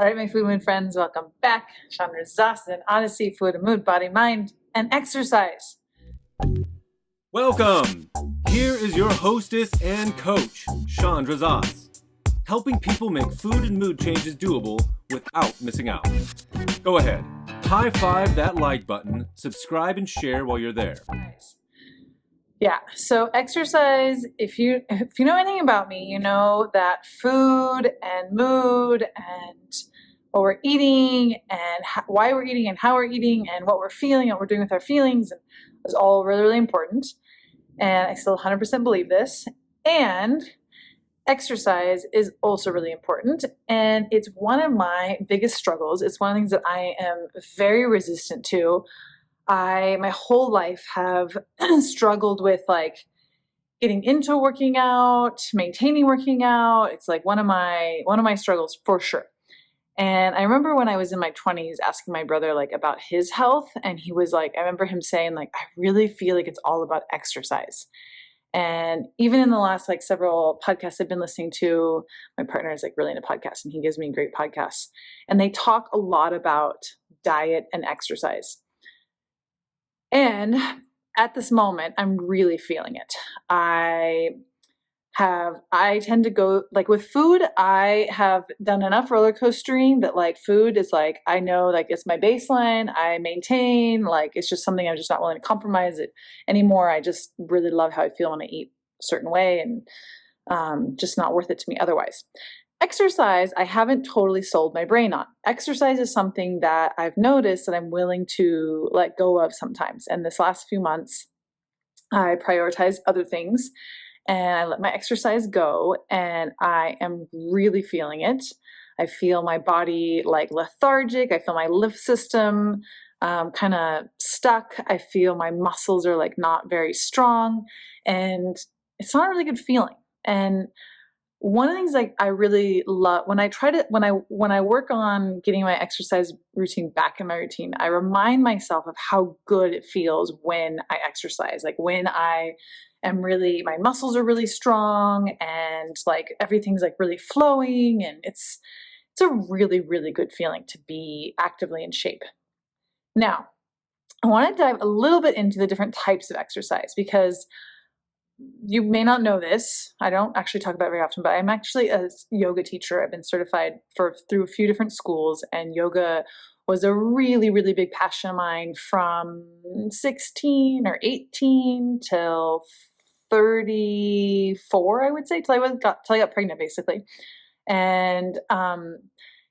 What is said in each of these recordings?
All right, my food mood friends, welcome back. Chandra Zas and Odyssey, food and mood, body, mind, and exercise. Welcome! Here is your hostess and coach, Chandra Zas, helping people make food and mood changes doable without missing out. Go ahead, high five that like button, subscribe and share while you're there. Nice. Yeah, so exercise, if you know anything about me, you know that food and mood and what we're eating and why we're eating and how we're eating and what we're feeling and what we're doing with our feelings is all really, really important. And I still 100% believe this. And exercise is also really important. And it's one of my biggest struggles. It's one of the things that I am very resistant to. My whole life have struggled with like getting into working out, maintaining working out. It's like one of my struggles for sure. And I remember when I was in my 20s asking my brother like about his health, and he was like, I remember him saying like, I really feel like it's all about exercise. And even in the last like several podcasts I've been listening to, my partner is like really into podcasts and he gives me great podcasts. And they talk a lot about diet and exercise. And at this moment, I'm really feeling it. I tend to go like with food, I have done enough roller coastering that like food is like, I know like it's my baseline. I maintain, like, it's just something I'm just not willing to compromise it anymore. I just really love how I feel when I eat a certain way and just not worth it to me otherwise. Exercise, I haven't totally sold my brain on. Exercise is something that I've noticed that I'm willing to let go of sometimes. And this last few months, I prioritized other things and I let my exercise go, and I am really feeling it. I feel my body like lethargic. I feel my lymph system kind of stuck. I feel my muscles are like not very strong, and it's not a really good feeling. And one of the things like I really love when I work on getting my exercise routine back in my routine, I remind myself of how good it feels when I exercise. Like when I am really, my muscles are really strong and like everything's like really flowing, and it's a really, really good feeling to be actively in shape. Now, I want to dive a little bit into the different types of exercise because you may not know this. I don't actually talk about it very often, but I'm actually a yoga teacher. I've been certified through a few different schools, and yoga was a really, really big passion of mine from 16 or 18 till 34, I would say, till I got pregnant, basically. And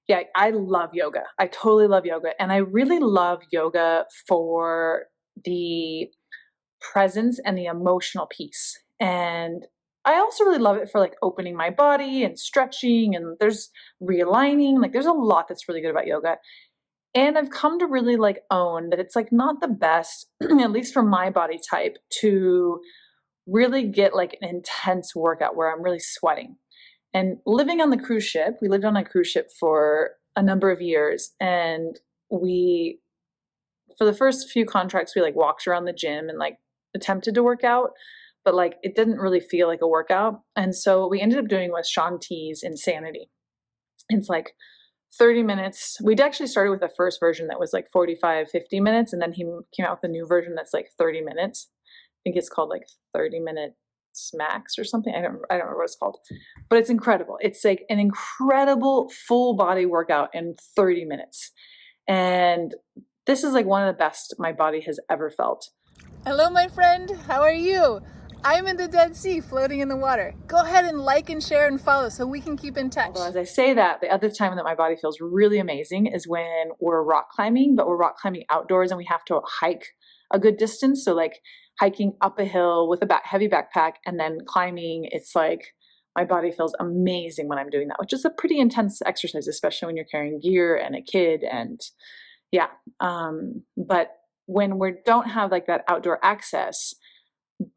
yeah, I love yoga. I totally love yoga, and I really love yoga for the presence and the emotional piece. And I also really love it for like opening my body and stretching, and there's realigning, like there's a lot that's really good about yoga. And I've come to really like own that it's like not the best, at least for my body type, to really get like an intense workout where I'm really sweating. And living on the cruise ship, we lived on a cruise ship for a number of years, and for the first few contracts, we like walked around the gym and like attempted to work out, but like it didn't really feel like a workout. And so what we ended up doing was Shanti's Insanity. It's like 30 minutes. We'd actually started with the first version that was like 45, 50 minutes. And then he came out with a new version that's like 30 minutes. I think it's called like 30 minute smacks or something. I don't remember what it's called, but it's incredible. It's like an incredible full body workout in 30 minutes. And this is like one of the best my body has ever felt. Hello, my friend. How are you? I'm in the Dead Sea, floating in the water. Go ahead and like and share and follow so we can keep in touch. Well, as I say that, the other time that my body feels really amazing is when we're rock climbing, but we're rock climbing outdoors and we have to hike a good distance. So like hiking up a hill with a heavy backpack and then climbing, it's like my body feels amazing when I'm doing that, which is a pretty intense exercise, especially when you're carrying gear and a kid. And yeah, but when we don't have like that outdoor access,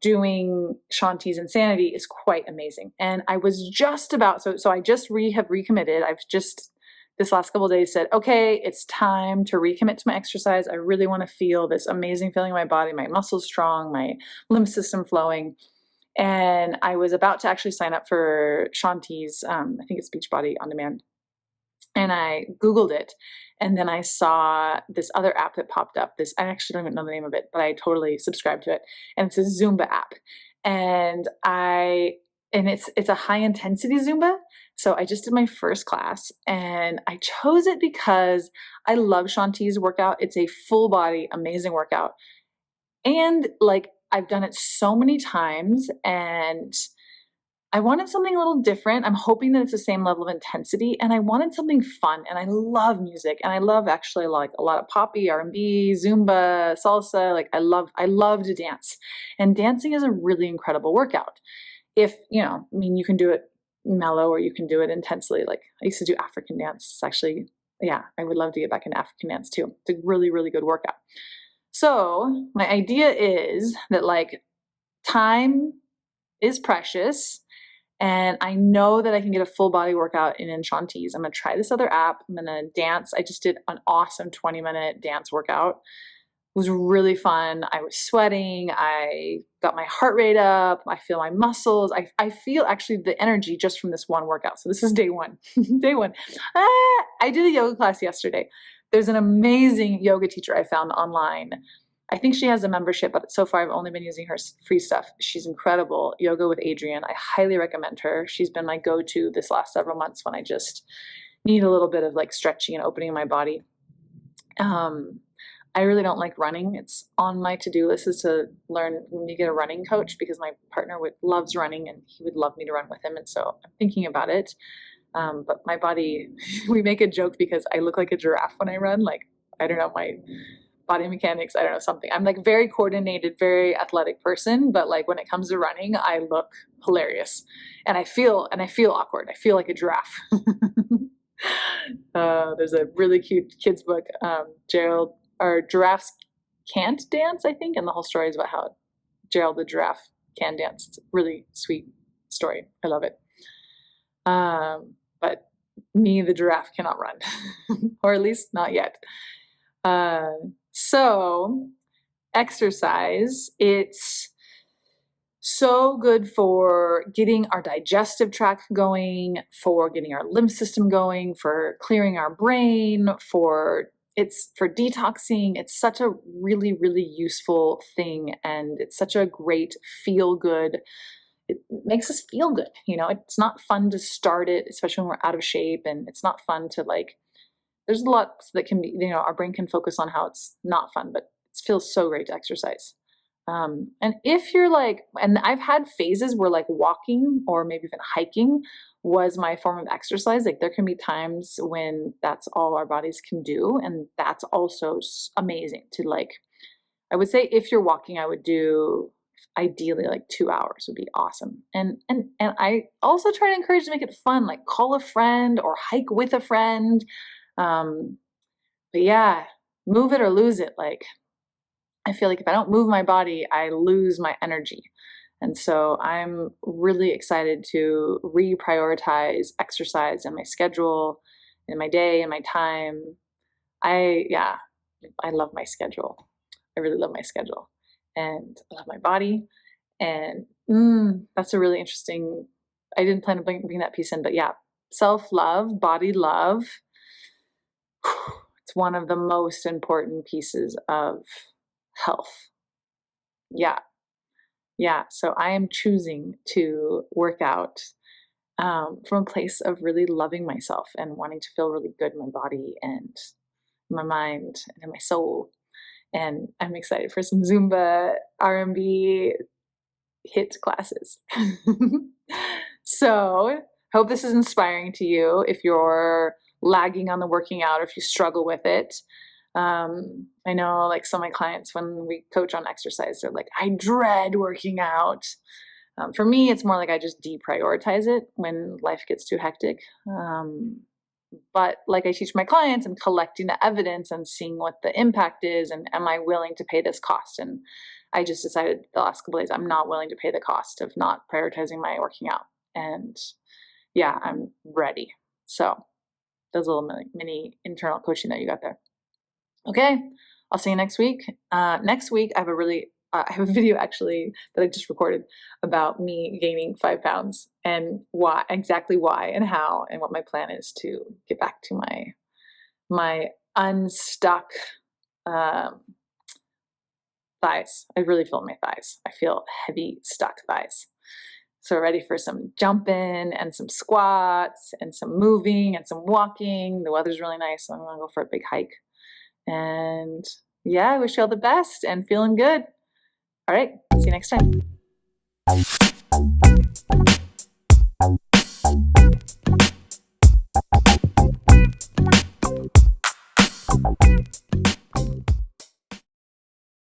doing Shanti's Insanity is quite amazing. And I was just about, so I just have recommitted. I've just this last couple of days said, okay, it's time to recommit to my exercise. I really want to feel this amazing feeling in my body, my muscles strong, my lymph system flowing. And I was about to actually sign up for Shanti's, I think it's Beachbody On Demand. And I Googled it, and then I saw this other app that popped up. I actually don't even know the name of it, but I totally subscribed to it. And it's a Zumba app. And it's a high intensity Zumba. So I just did my first class, and I chose it because I love Shanti's workout. It's a full body, amazing workout. And like, I've done it so many times, and I wanted something a little different. I'm hoping that it's the same level of intensity, and I wanted something fun. And I love music, and I love actually like a lot of poppy, R&B, Zumba, salsa. Like I love to dance, and dancing is a really incredible workout. If, I mean, you can do it mellow or you can do it intensely. Like I used to do African dance. It's actually, yeah, I would love to get back into African dance too. It's a really, really good workout. So my idea is that like time is precious. And I know that I can get a full body workout in Shanti's. I'm going to try this other app. I'm going to dance. I just did an awesome 20-minute dance workout. It was really fun. I was sweating. I got my heart rate up. I feel my muscles. I feel actually the energy just from this one workout. So this is day one. Day one. I did a yoga class yesterday. There's an amazing yoga teacher I found online. I think she has a membership, but so far I've only been using her free stuff. She's incredible. Yoga with Adrienne. I highly recommend her. She's been my go-to this last several months when I just need a little bit of like stretching and opening my body. I really don't like running. It's on my to-do list is to learn when you get a running coach, because my partner loves running and he would love me to run with him. And so I'm thinking about it. But my body, we make a joke because I look like a giraffe when I run. Like, I don't know, my body mechanics, I don't know, something. I'm like very coordinated, very athletic person, but like when it comes to running, I look hilarious. And I feel awkward. I feel like a giraffe. There's a really cute kids book, Gerald, or Giraffes Can't Dance, I think, and the whole story is about how Gerald the giraffe can dance. It's a really sweet story. I love it. But me, the giraffe, cannot run, or at least not yet. So exercise, it's so good for getting our digestive tract going, for getting our lymph system going, for clearing our brain, for detoxing. It's such a really, really useful thing. And it's such a great feel good. It makes us feel good. It's not fun to start it, especially when we're out of shape, and it's not fun to like, there's a lot that can be, our brain can focus on how it's not fun, but it feels so great to exercise. And if you're like, and I've had phases where like walking or maybe even hiking was my form of exercise. Like there can be times when that's all our bodies can do. And that's also amazing to like, I would say if you're walking, I would do ideally like 2 hours would be awesome. And I also try to encourage to make it fun, like call a friend or hike with a friend. But yeah, move it or lose it. Like, I feel like if I don't move my body, I lose my energy. And so I'm really excited to reprioritize exercise in my schedule, in my day, in my time. I love my schedule. I really love my schedule, and I love my body. And that's a really interesting, I didn't plan to bring that piece in, but yeah, self-love, body love. It's one of the most important pieces of health. Yeah. So I am choosing to work out from a place of really loving myself and wanting to feel really good in my body and my mind and in my soul. And I'm excited for some Zumba, R&B hit classes. So hope this is inspiring to you if you're lagging on the working out, or if you struggle with it. I know like some of my clients, when we coach on exercise, they're like, I dread working out. For me, it's more like I just deprioritize it when life gets too hectic. But like I teach my clients, I'm collecting the evidence and seeing what the impact is, and am I willing to pay this cost? And I just decided the last couple days I'm not willing to pay the cost of not prioritizing my working out. And yeah, I'm ready. So that's a little mini internal coaching that you got there. Okay, I'll see you next week. Next week, I have a really I have a video actually that I just recorded about me gaining 5 pounds and exactly why and how, and what my plan is to get back to my unstuck thighs. I really feel my thighs. I feel heavy, stuck thighs. So ready for some jumping and some squats and some moving and some walking. The weather's really nice, so I'm gonna go for a big hike. And yeah, I wish you all the best and feeling good. All right, see you next time.